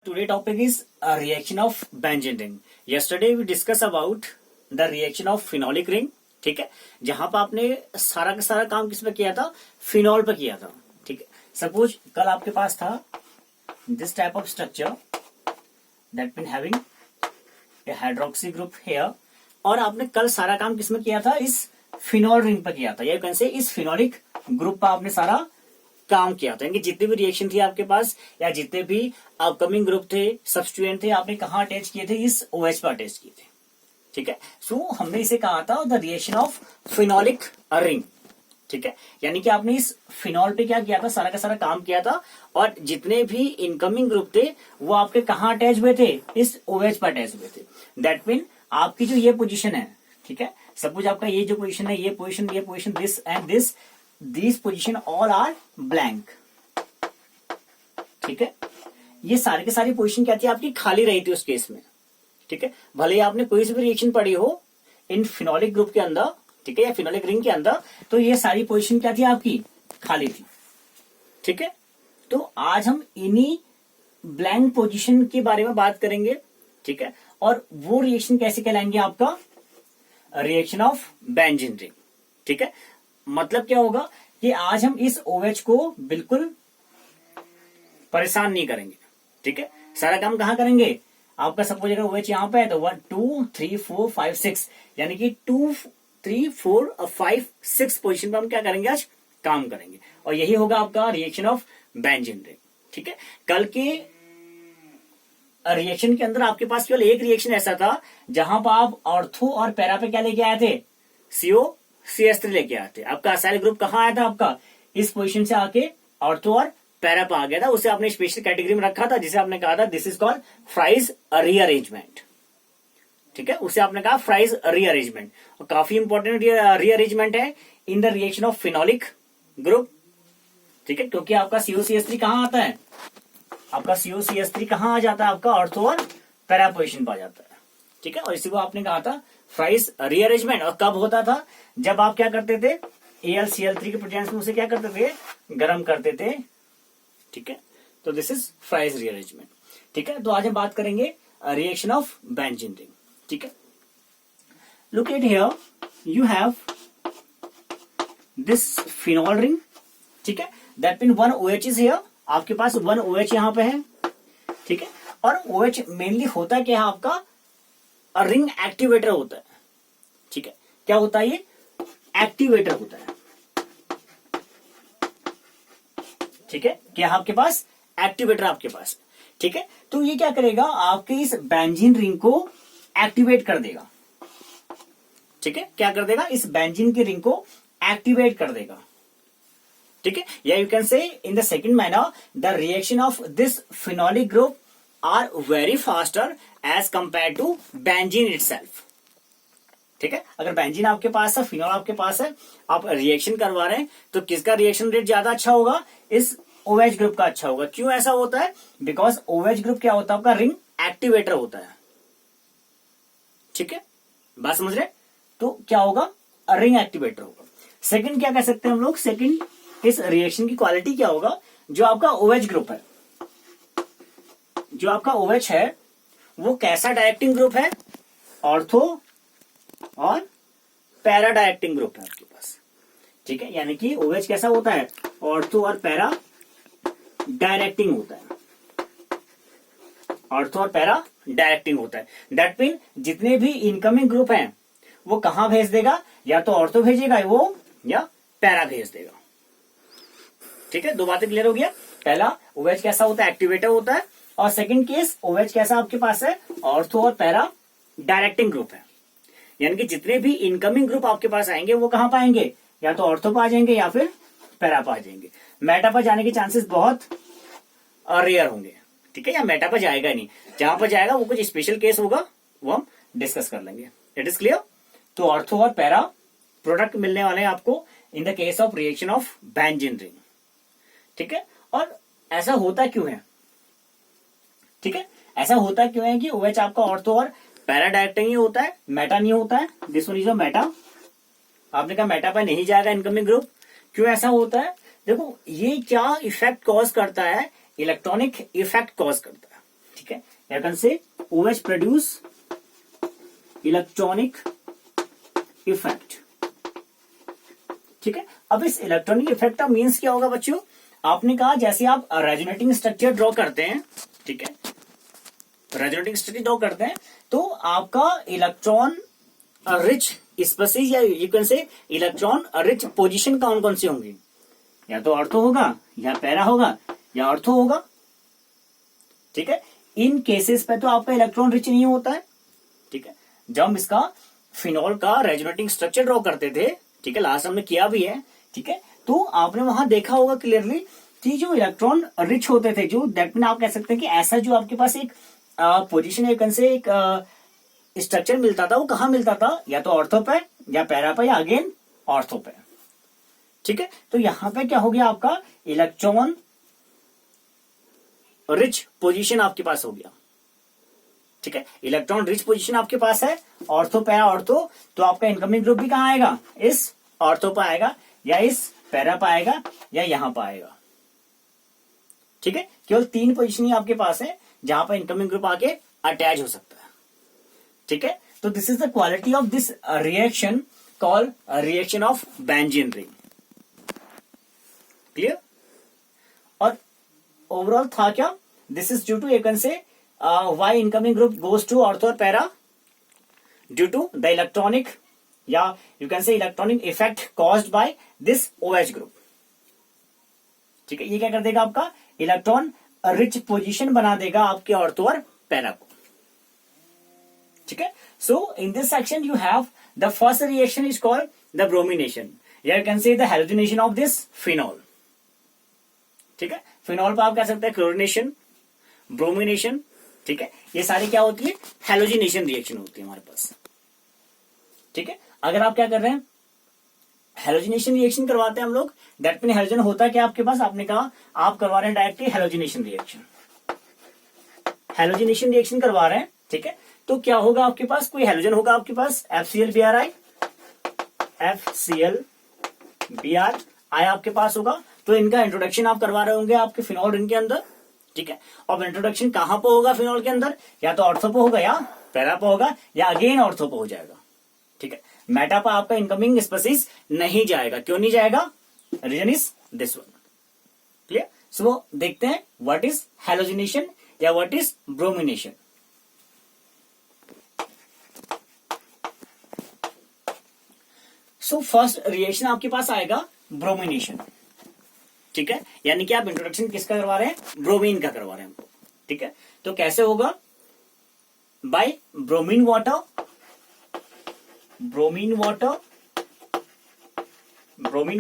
Today topic is a reaction of benzene ring. Yesterday we discuss about the reaction of phenolic ring. ठीक है, जहां पर आपने सारा का सारा काम किस पे किया था, फिनॉल पे किया था. ठीक है, सपोज कल आपके पास था this type of structure that mean having a hydroxy group here, और आपने कल सारा काम किसमें किया था, इस फिनॉल रिंग पे किया था, या कैन से इस फिनोलिक ग्रुप पर आपने सारा काम किया था. यानी जितने भी रिएक्शन थी आपके पास या जितने भी अपकमिंग ग्रुप थे, सब्स्टिट्यूएंट थे, आपने कहाँ अटैच किए थे, इस OH पर अटैच किए थे. ठीक है, सो हमने इसे कहा था the reaction of phenolic ring. ठीक है, यानी कि आपने इस फिनॉल पे क्या किया था, सारा का सारा काम किया था, और जितने भी इनकमिंग ग्रुप थे वो आपके कहाँ अटैच हुए थे, इस OH पर अटैच हुए थे. दैट मीन आपकी जो ये पोजिशन है, ठीक है, सपोज आपका ये जो पोजिशन है, ये position this and this, this position all are blank. ठीक है, ये सारी की सारी पोजिशन क्या थी आपकी, खाली रही थी उस केस में. ठीक है, भले ही आपने कोई सी भी रिएक्शन पढ़ी हो इन फिनोलिक ग्रुप के अंदर, ठीक है, या फिनोलिक रिंग के अंदर, तो ये सारी पोजिशन क्या थी आपकी, खाली थी. ठीक है, तो आज हम इन्हीं ब्लैंक पोजिशन के बारे में बात करेंगे. ठीक है, और वो रिएक्शन कैसे कहलाएंगे, आपका रिएक्शन ऑफ बेंजीन रिंग. ठीक है, मतलब क्या होगा कि आज हम इस OH को बिल्कुल परेशान नहीं करेंगे. ठीक है, सारा काम कहां करेंगे, आपका सपोज अगर OH यहां पे है तो 1 2 3 4 5 6, यानी कि 2 3 4 और 5 6 पोजीशन पे हम क्या करेंगे, आज काम करेंगे, और यही होगा आपका रिएक्शन ऑफ बेंजीन रिंग. ठीक है, कल के रिएक्शन के अंदर आपके पास केवल एक रिएक्शन ऐसा था जहां पर आप ऑर्थो और पैरा पे क्या लेके आए थे, COCH3 लेके आए थे. आपका असाइल ग्रुप कहां आया था, आपका इस पोजीशन से आके ऑर्थो और पैरा पे आ गया था. उसे आपने स्पेशल कैटेगरी में रखा था, जिसे आपने कहा था this is called fries rearrangement. ठीक है, उसे आपने कहा फ्राइज रीअरेंजमेंट, और काफी इंपॉर्टेंट रीअरेंजमेंट है in the reaction of phenolic group. ठीक है, क्योंकि आपका COCH3 कहां आता है, आपका COCH3 कहां आ जाता है, आपका ऑर्थो और पैरा पोजिशन पर आ जाता है. ठीक है, और इसी को आपने कहा था फ्राइज रीअरेंजमेंट. और कब होता था, जब आप क्या करते थे, AlCl3 के प्रेजेंस में उसे क्या करते थे, गर्म करते थे. ठीक है, तो दिस इज फ्राइज रीअरेंजमेंट. ठीक है, तो आज हम बात करेंगे रिएक्शन ऑफ बेंजीन रिंग. ठीक है, look at here, you have this phenol ring. ठीक है, that mean 1 OH is here, आपके पास 1 OH यहां पे है. ठीक है, और OH मेनली होता क्या है, आपका रिंग एक्टिवेटर होता है. ठीक है, क्या होता है, ये एक्टिवेटर होता है. ठीक है, क्या आपके पास एक्टिवेटर आपके पास. ठीक है, तो ये क्या करेगा, आपके इस बेंजीन रिंग को एक्टिवेट कर देगा. ठीक है, क्या कर देगा, इस बेंजीन की रिंग को एक्टिवेट कर देगा. ठीक है, या you can say in the second manner the reaction of this phenolic group are very faster as compare to benzene itself. ठीक है, अगर बेंजीन आपके पास है, फिनॉल आपके पास है, आप रिएक्शन करवा रहे हैं, तो किसका रिएक्शन रेट ज्यादा अच्छा होगा, इस OH ग्रुप का अच्छा होगा. क्यों ऐसा होता है, बिकॉज OH ग्रुप क्या होता है, आपका रिंग एक्टिवेटर होता है. ठीक है, बात समझ रहे, तो क्या होगा, रिंग एक्टिवेटर होगा. सेकंड क्या कह सकते हैं हम लोग, सेकंड इस रिएक्शन की क्वालिटी क्या होगा, जो आपका OH ग्रुप है, जो आपका OH है वो कैसा डायरेक्टिंग ग्रुप है, ऑर्थो और पैरा डायरेक्टिंग ग्रुप है आपके पास. ठीक है, यानी कि OH कैसा होता है, ऑर्थो और पैरा डायरेक्टिंग होता है. ऑर्थो और पैरा डायरेक्टिंग होता है. दैट मीन जितने भी इनकमिंग ग्रुप हैं वो कहां भेज देगा, या तो ऑर्थो भेजेगा वो, या पैरा भेज देगा. ठीक है, दो बातें क्लियर हो गया. पहला OH कैसा होता है, एक्टिवेटर होता है, और सेकंड केस OH कैसा आपके पास है, ऑर्थो और पैरा डायरेक्टिंग ग्रुप है. यानी कि जितने भी इनकमिंग ग्रुप आपके पास आएंगे वो कहां पाएंगे, या तो ऑर्थो पर आ जाएंगे या फिर पैरा पर आ जाएंगे. मेटा पर जाने के चांसेस बहुत रेयर होंगे. ठीक है, या मेटा पर जाएगा नहीं, जहां पर जाएगा वो कुछ स्पेशल केस होगा, वो हम डिस्कस कर लेंगे. It is clear. तो ऑर्थो और पैरा प्रोडक्ट मिलने वाले हैं आपको इन the case of reaction of benzene ring. ठीक है, और ऐसा होता क्यों है, ठीक है, ऐसा होता क्यों है कि OH आपका ऑर्थो और पैरा डायरेक्टिंग ही होता है, मेटा नहीं होता है. This one is a Meta. आपने कहा मेटा पर नहीं जाएगा इनकमिंग ग्रुप, क्यों ऐसा होता है, देखो ये क्या इफेक्ट कॉज करता है, इलेक्ट्रॉनिक इफेक्ट कॉज करता है. ठीक है, या can say OH produce electronic effect. ठीक है, अब इस इलेक्ट्रॉनिक इफेक्ट का मीन्स क्या होगा बच्चों? आपने कहा जैसे आप रेजोनेटिंग स्ट्रक्चर ड्रॉ करते हैं, ठीक है, रेजोनेटिंग स्ट्रक्चर ड्रॉ करते हैं तो आपका इलेक्ट्रॉन रिच स्पेसीज या यू कैन से इलेक्ट्रॉन रिच पोजीशन कौन कौन सी होंगी? या तो ऑर्थो होगा, या पैरा होगा, या ऑर्थो होगा। ठीक है, इन केसेस पे तो आपका इलेक्ट्रॉन रिच नहीं होता है। ठीक है, जब हम इसका फिनॉल का रेजोनेटिंग स्ट्रक्चर ड्रॉ करते थे, ठीक है, लास्ट हमने किया भी है, ठीक है, तो आपने वहां देखा होगा क्लियरली कि जो इलेक्ट्रॉन रिच होते थे, जो दैट मीन आप कह सकते हैं कि ऐसा जो आपके पास एक पोजीशन है, से एक स्ट्रक्चर मिलता था, वो कहाँ मिलता था? या तो ऑर्थो पे, या पैरा पे, या अगेन ऑर्थो पे। ठीक है, तो यहां पे क्या हो गया? आपका इलेक्ट्रॉन रिच पोजीशन आपके पास हो गया। ठीक है, इलेक्ट्रॉन रिच पोजीशन आपके पास है, ऑर्थो पैरा ऑर्थो, तो आपका इनकमिंग ग्रुप भी कहां आएगा? इस ऑर्थो पे आएगा, या इस पैरा पे आएगा, या यहां पे आएगा। ठीक है, केवल 3 पोजीशन ही आपके पास है जहां पर इनकमिंग ग्रुप आके अटैच हो सकता है। ठीक है, तो this is the quality of this reaction called reaction of benzene ring. Clear? और ओवरऑल था क्या? This is due to you can say why incoming group goes to ortho or para? Due to the electronic, या you can say electronic effect caused by this OH group. ठीक है, ये क्या कर देगा? आपका इलेक्ट्रॉन रिच पोजीशन बना देगा आपके ऑर्थो और पैरा को। ठीक है, so in this section you have the first reaction is called the bromination, या you can say the halogenation of this phenol. ठीक है, फिनॉल पर आप कह सकते हैं क्लोरिनेशन, ब्रोमिनेशन। ठीक है, ये सारी क्या होती है? हैलोजिनेशन रिएक्शन होती है हमारे पास। ठीक है, अगर आप क्या कर रहे हैं? हैलोजिनेशन रिएक्शन करवाते हैं हम लोग, दैट मीन हैलोजन होता है क्या आपके पास? आपने कहा आप करवा रहे हैं directly halogenation reaction, halogenation reaction करवा रहे हैं। ठीक है, तो क्या होगा आपके पास? कोई हैलोजन होगा आपके पास, FCl Br आया आपके पास होगा, तो इनका इंट्रोडक्शन आप करवा रहे होंगे आपके फिनॉल रिंग के अंदर। ठीक है, और इंट्रोडक्शन कहां पर होगा फिनॉल के अंदर? या तो ऑर्थो पे होगा, या पैरा पे होगा, या अगेन ऑर्थो पे हो जाएगा। ठीक है, मेटा पर आपका इनकमिंग स्पेसीज नहीं जाएगा। क्यों नहीं जाएगा? Reason is this one. Clear? So देखते हैं व्हाट इज हैलोजिनेशन या what is bromination. So first reaction आपके पास आएगा ब्रोमिनेशन। ठीक है, यानी कि आप इंट्रोडक्शन किसका करवा रहे हैं? ब्रोमीन का करवा रहे हैं हमको। ठीक है, तो कैसे होगा? By bromine water, bromine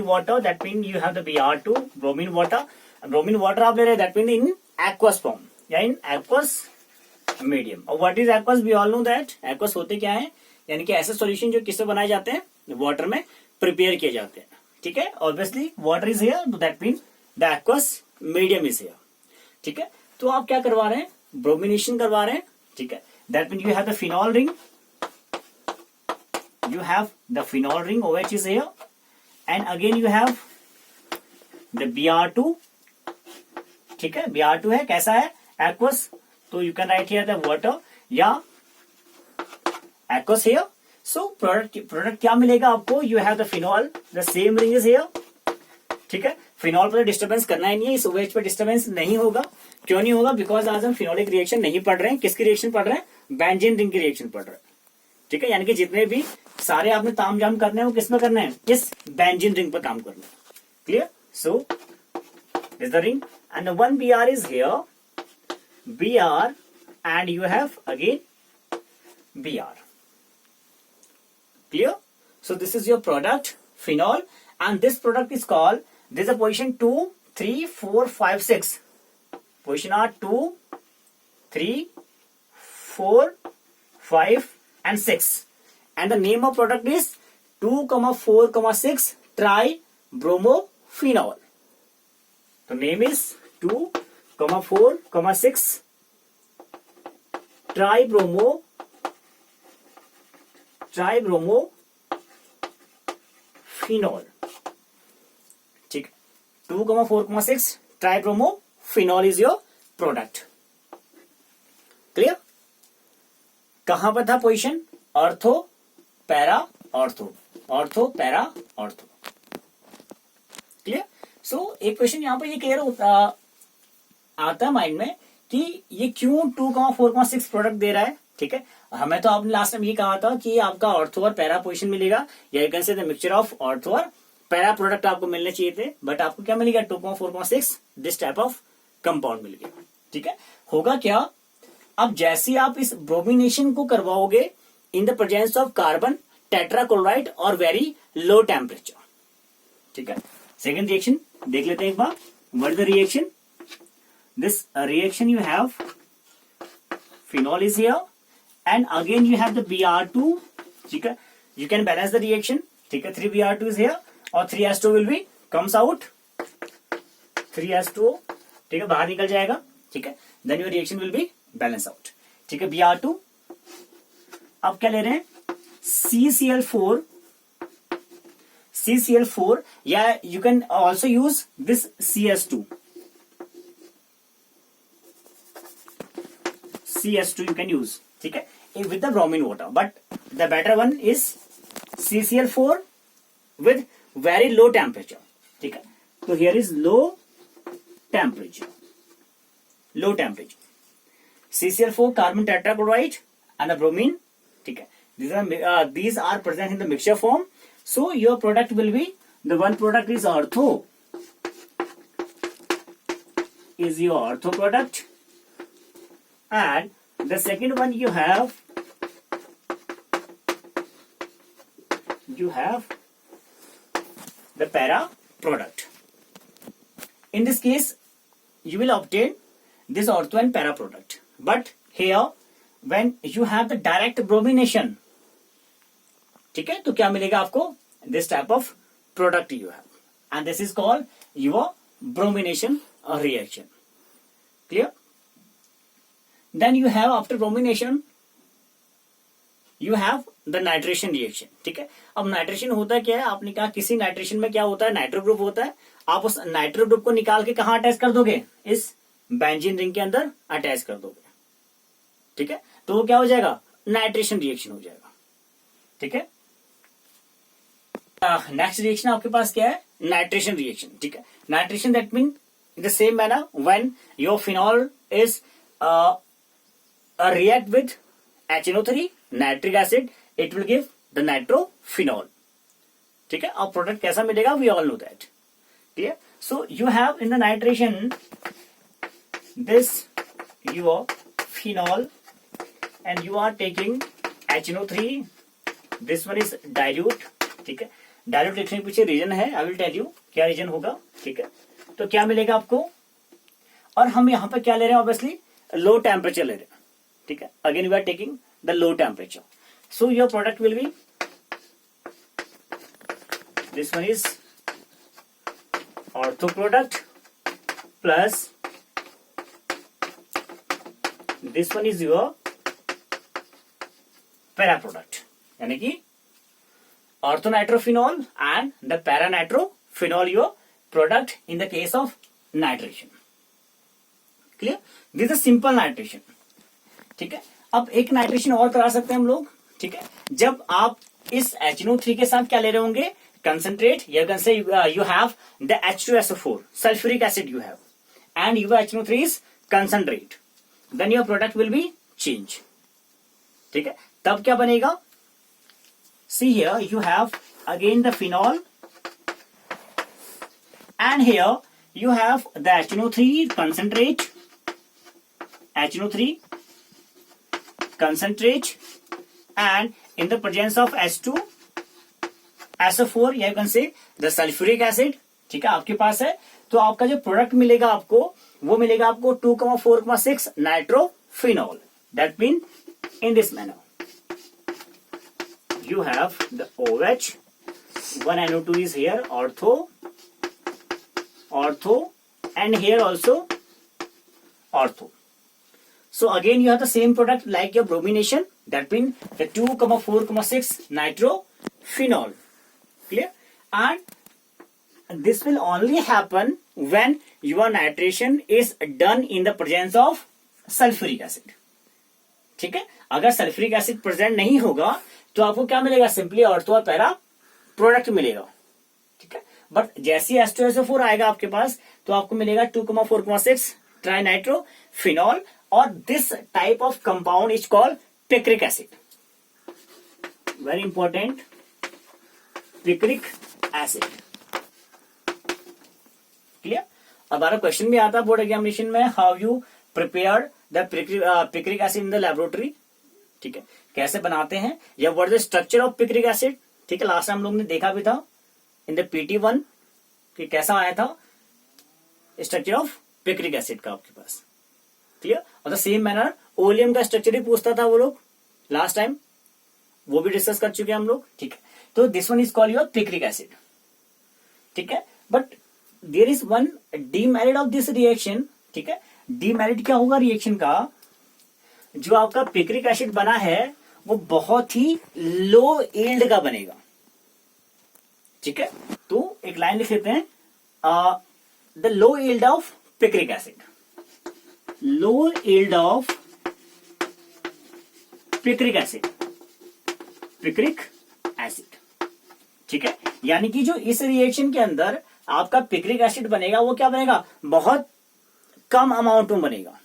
water that mean you have the Br2 bromine water. Bromine water आप ले रहे हैं, that mean in aqueous form या इन एक्वस मीडियम। और what is aqueous? We all know that aqueous होते क्या है, यानी कि ऐसे सॉल्यूशन जो किससे बनाए जाते हैं? वाटर में प्रिपेयर किए जाते हैं। ठीक है, obviously water is here, that mean the aqueous medium is here. ठीक है, तो आप क्या करवा रहे हैं? ब्रोमिनेशन करवा रहे हैं। ठीक है, that mean you have the phenol ring, you have the phenol ring, OH is here, and again you have the Br2. ठीक है, Br2 है, कैसा है? aqueous, तो you can write here the water या aqueous here. So product क्या मिलेगा आपको? You have the phenol, the same ring is here. ठीक है, फिनॉल पर डिस्टर्बेंस करना ही नहीं है, इस OH पर डिस्टर्बेंस नहीं होगा। क्यों नहीं होगा? बिकॉज आज हम फिनोलिक रिएक्शन नहीं पढ़ रहे हैं। किसकी रिएक्शन पढ़ रहे हैं? बेंजीन रिंग की रिएक्शन पढ़ रहे हैं। ठीक है, यानी कि जितने भी सारे आपने ताम जाम करने हैं वो किस में करने हैं? इस बेंजीन रिंग पर काम करना है। Clear? So this the ring and one Br is here, Br and you have again Br. Clear? So this is your product phenol, and this product is called, this is a position 2, 3, 4, 5, 6. Position are 2, 3, 4, 5 and 6, and the name of product is 2,4,6 tribromophenol. The name is 2,4,6 tribromophenol. ठीक, 2,4,6 tribromophenol is your product. Clear? कहां पर था position? Ortho para ortho, ortho para ortho. Clear? So एक question यहां पर ये clear आता है माइंड में कि ये क्यों 2,4,6 प्रोडक्ट दे रहा है। ठीक है, हमें तो आपने लास्ट टाइम ये कहा था कि आपका ऑर्थो और पैरा पोजीशन मिलेगा, या you can say the mixture of ortho और पैरा प्रोडक्ट आपको मिलने चाहिए थे, बट आपको क्या मिलेगा? 2,4,6 दिस टाइप ऑफ कंपाउंड मिल गया। ठीक है, होगा क्या, अब जैसे आप इस ब्रोमिनेशन को करवाओगे in the presence of carbon tetrachloride और वेरी लो टेम्परेचर। ठीक है, सेकेंड रिएक्शन देख लेते हैं एक बार। What is the reaction? This reaction you have, phenol is here and again you have the Br2. ठीक है, you can balance the reaction. ठीक है, 3Br2 is here और 3H2 will be comes out, 3H2 ठीक है बाहर निकल जाएगा। ठीक है, then your reaction will be balance out। ठीक है, Br2 अब क्या ले रहे हैं? CCl4, CCl4 या you can also use this CS2, CS2 you can use। ठीक है, with the bromine water, but the better one is CCl4 with very low temperature। ठीक है, तो here is low temperature, low temperature, CCl4 carbon tetrachloride and a bromine। ठीक है, these are present in the mixture form, so your product will be, the one product is ortho, is your ortho product, and the second one you have the para product। in this case you will obtain this ortho and para product, but here when you have the direct bromination, ठीक है, तो क्या मिलेगा आपको? this type of product you have, and this is called your bromination reaction। clear? Then you have after bromination you have the nitration reaction। ठीक है, अब nitration होता है क्या है? आपने कहा किसी नाइट्रेशन में क्या होता है? नाइट्रो ग्रुप होता है। आप उस नाइट्रो ग्रुप को निकाल के कहां अटैच कर दोगे? इस बेंजीन रिंग के अंदर अटैच कर दोगे। ठीक है, तो वो क्या हो जाएगा? नाइट्रेशन रिएक्शन हो जाएगा। ठीक है, नेक्स्ट रिएक्शन आपके पास क्या है? Nitration reaction. ठीक है, nitration that mean in the same manner when your phenol is react with HNO3 nitric acid, it will give the nitrophenol। ठीक है, अब प्रोडक्ट कैसा मिलेगा? we all know that। clear? so you have in the nitration this your phenol and you are taking HNO3, this one is dilute। ठीक है, dilute लिखने के पीछे रीजन है, आई विल टेल यू क्या रीजन होगा। ठीक है, तो क्या मिलेगा आपको? और हम यहां पर क्या ले रहे हैं? ऑब्वियसली लो टेम्परेचर ले रहे हैं। ठीक है, again we are taking the low temperature, so your product will be, this one is ortho product plus this one is your para product, यानी कि ortho nitrophenol and the para nitrophenol your product in the case of nitration. Clear? This is simple nitration. ठीक है, अब एक nitration और करा सकते हैं हम लोग। ठीक है, जब आप इस HNO3 के साथ क्या ले रहे होंगे? कंसंट्रेट, या can say you have the H2SO4 sulphuric acid you have and your HNO3 is concentrate, then your product will be change। ठीक है, तब क्या बनेगा? see here you have again the phenol and here you have the HNO3 concentrate, HNO3 concentrate, and in the presence of H2SO4 you can say the sulfuric acid। ठीक है, आपके पास है, तो आपका जो प्रोडक्ट मिलेगा आपको, वो मिलेगा आपको 2,4,6 nitrophenol. That mean in this manner you have the OH, one NO2 is here, ortho, and here also ortho। so again you have the same product like your bromination, that means the 2,4,6 nitrophenol। clear? and this will only happen when your nitration is done in the presence of sulfuric acid। ठीक है, अगर sulphuric acid present नहीं होगा तो आपको क्या मिलेगा, simply ortho और पैरा प्रोडक्ट मिलेगा। ठीक है, बट जैसे ही H2SO4 आएगा आपके पास तो आपको मिलेगा 2,4,6 ट्राइनाइट्रो फिनॉल, और this type of compound is called picric acid. Very important, picric acid. Clear. अब हमारा क्वेश्चन भी आता बोर्ड एग्जामिनेशन में, how you prepare the picric acid in the laboratory. ठीक है, कैसे बनाते हैं, या what is the structure of picric acid. ठीक है, लास्ट टाइम हम लोग ने देखा भी था इन द PT1 कि कैसा आया था स्ट्रक्चर ऑफ पिक्रिक एसिड का आपके पास। क्लियर। और द सेम मैनर ओलियम का स्ट्रक्चर ही पूछता था वो लोग लास्ट टाइम, वो भी डिस्कस कर चुके हैं हम लोग। ठीक है, तो this one is called your picric acid. ठीक है, but there is one demerit of this reaction. ठीक है, डीमेरिट क्या होगा रिएक्शन का, जो आपका पिक्रिक एसिड बना है वो बहुत ही लो यील्ड का बनेगा। ठीक है, तो एक लाइन लिख लेते हैं, the low yield of picric acid, low yield of picric acid, picric acid. ठीक है, यानी कि जो इस रिएक्शन के अंदर आपका पिक्रिक एसिड बनेगा वो क्या बनेगा, बहुत कम अमाउंट में बनेगा,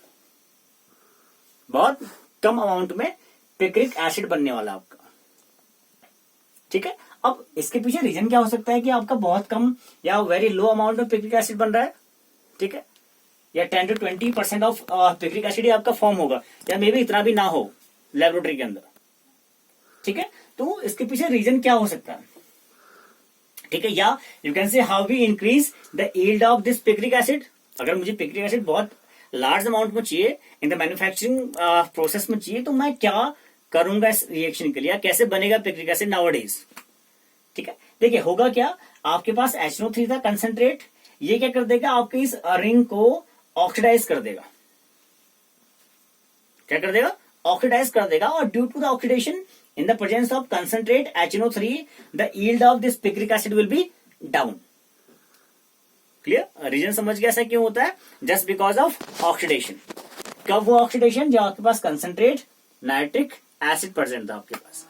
बहुत कम अमाउंट में पिक्रिक एसिड बनने वाला आपका। ठीक है, अब इसके पीछे रीजन क्या हो सकता है कि आपका बहुत कम या वेरी लो अमाउंट में पिक्रिक एसिड बन रहा है। ठीक है, या 10 to 20% ऑफ पिक्रिक एसिड आपका फॉर्म होगा, या मे बी इतना भी ना हो लेबोरेटरी के अंदर। ठीक है, तो इसके पीछे रीजन क्या हो सकता है। ठीक है, या you can say how we increase the yield of this picric acid. अगर मुझे पिक्रिक एसिड बहुत लार्ज अमाउंट में चाहिए, इन द मैन्युफैक्चरिंग प्रोसेस में चाहिए, तो मैं क्या करूंगा इस रिएक्शन के लिए, या कैसे बनेगा पिक्रिक एसिड नाउअडेज। ठीक है, देखिए होगा क्या, आपके पास HNO3 था कंसेंट्रेट, ये क्या कर देगा, आपके इस रिंग को ऑक्सीडाइज कर देगा। क्या कर देगा, ऑक्सीडाइज कर देगा, और due to the oxidation in the presence of concentrate HNO3 the yield of this picric acid will be down. Clear, reason समझ गया ऐसा क्यों होता है, जस्ट बिकॉज ऑफ ऑक्सीडेशन। कब वो ऑक्सीडेशन, जब आपके पास कंसेंट्रेट नाइट्रिक एसिड प्रेजेंट था आपके पास।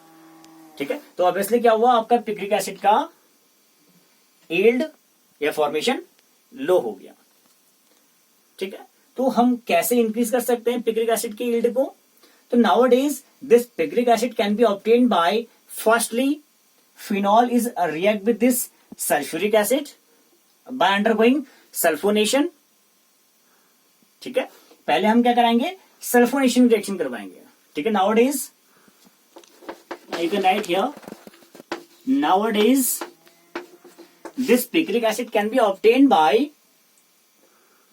ठीक है, तो ऑब्वियसली क्या हुआ, आपका पिक्रिक एसिड का यील्ड या फॉर्मेशन लो हो गया। ठीक है, तो हम कैसे इंक्रीज कर सकते हैं पिक्रिक एसिड की यील्ड को, तो nowadays this picric acid can be obtained by firstly phenol is react with this sulphuric acid by undergoing sulphonation. ठीक है, पहले हम क्या कराएंगे, सल्फोनेशन रिएक्शन करवाएंगे। ठीक है, nowadays you can write here, nowadays this picric acid can be obtained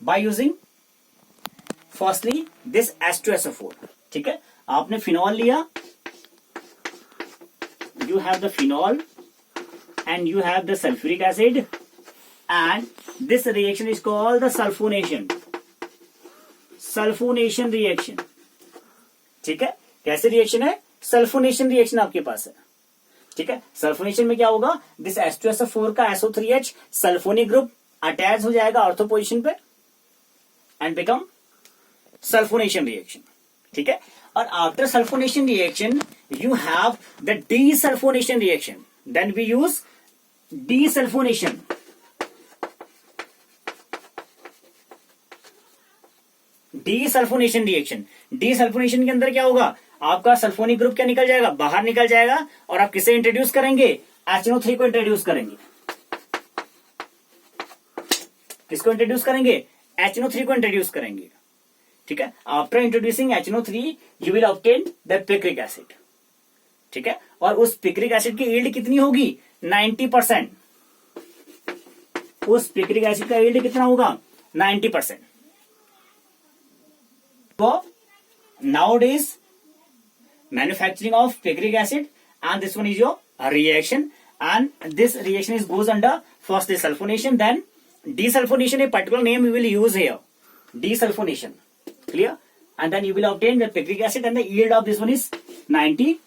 by using firstly this H2SO4। ठीक है, आपने फिनॉल लिया, you have the phenol and you have the sulfuric acid and this reaction is called the sulfonation, sulfonation reaction। ठीक है, कैसे reaction है, sulphonation reaction आपके पास है। ठीक है, सल्फोनेशन में क्या होगा, दिस H2SO4 का SO3H सल्फोनिक ग्रुप अटैच हो जाएगा ऑर्थो पोजीशन पे एंड बिकम सल्फोनेशन रिएक्शन। ठीक है, और after sulphonation reaction you have the desulphonation reaction, then we use desulphonation. Desulphonation reaction, desulphonation के अंदर क्या होगा, आपका सल्फोनिक ग्रुप क्या निकल जाएगा, बाहर निकल जाएगा, और आप किसे इंट्रोड्यूस करेंगे, HNO3 को इंट्रोड्यूस करेंगे। किसको इंट्रोड्यूस करेंगे, HNO3 को इंट्रोड्यूस करेंगे। ठीक है, after introducing HNO3 you will obtain the picric acid. ठीक है, और उस पिक्रिक एसिड की यील्ड कितनी होगी, 90%। उस पिक्रिक एसिड का यील्ड कितना होगा, 90%। तो nowadays manufacturing of picric acid, and this one is your reaction, and this reaction is goes under first the sulfonation, then desulfonation, a particular name we will use here, desulfonation. Clear, and then you will obtain the picric acid and the yield of this one is 90%.